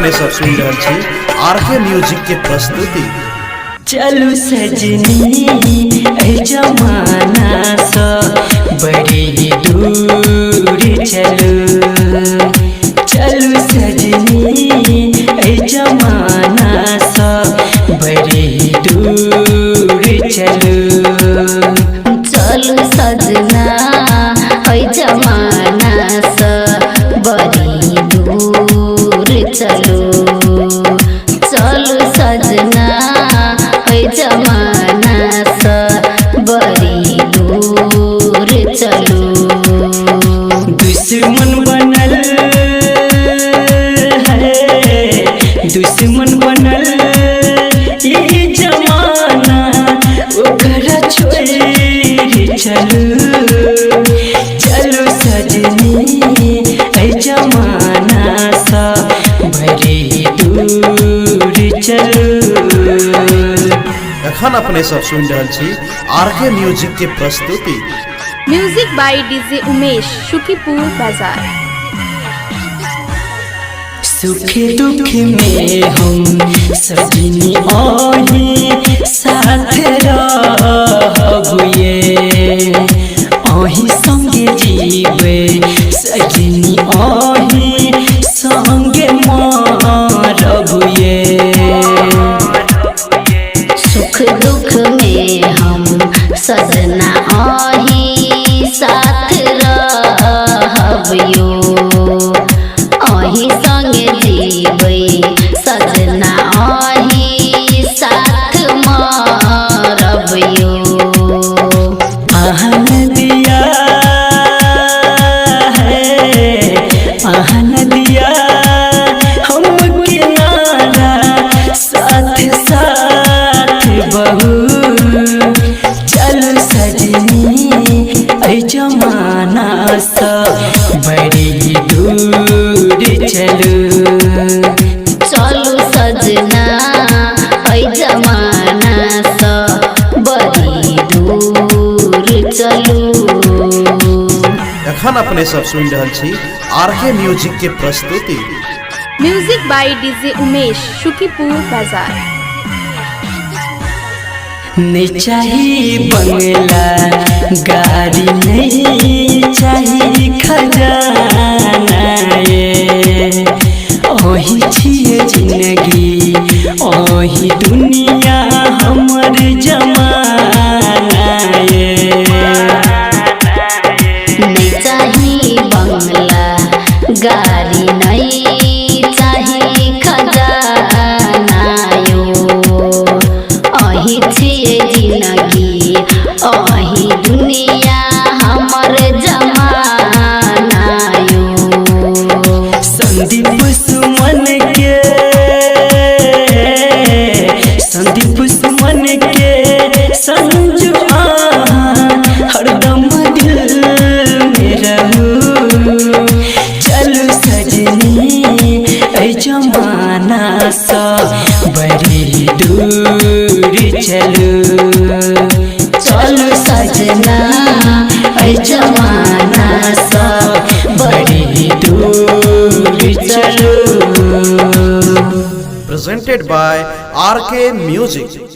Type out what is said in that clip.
अपने सब सुन रहे छी आरके म्यूजिक के प्रस्तुति। चलू सजनी ऐ जमाना सा बड़ी दूर चलू, चलू सजनी ऐ जमाना सा बड़ी दूर चलू, चलू सजना ऐ जमाना सा बड़ी दूर चलू, चलू सजना ऐ जमाना सा बड़ी दूर चलू। दुश्मन बनल है, दुश्मन बनल ये जमाना ओकरा छोड़ चलू, चलू सजनी ऐ जमाना सा बड़ी दूर चलू। एखन अपने सब सुन रहे छी आरके म्यूजिक के प्रस्तुति। Music by DJ Umesh, Shukipur बाजार। सुख दुख में हम सजनी आही साथ रहुए, आही संगे जीवे सजनी आही संगे मरबुए। सुख दुख में हम सजना आही साथ रहबियो, आही संगे जीबै सजना आही साथ मरबियो। आहन दिया है, आहन दिया हम किनारा साथ साथ बहू, चलू सजनी ऐ जमाना सा बड़ी दूर चलू, चलू सजना ऐ जमाना सा बड़ी दूर चलू। एखन अपने सब सुन रहे छी आरके म्यूजिक के प्रस्तुति। Music by DJ Umesh, Shukipur बाजार। नहीं चाहिए बंगला गाड़ी, नहीं चाहिए खजाना, ये ओही छिए जिंदगी ओही दुनिया हमर जमाना, ये नहीं चाहिए बंगला गाड़ी, नहीं चाहिए खजाना यो, अही छिए जिंदगी अही दुनिया हमर जमाना यो। संदीप सुमन के, संदीप सुमन के संजू हरदम दिल में रहू, चलू सजनी ऐ जमाना सा बड़ी दूर चलू, चलू सजना ऐ जमाना सा बड़ी दूर चलू। Presented by RK Music।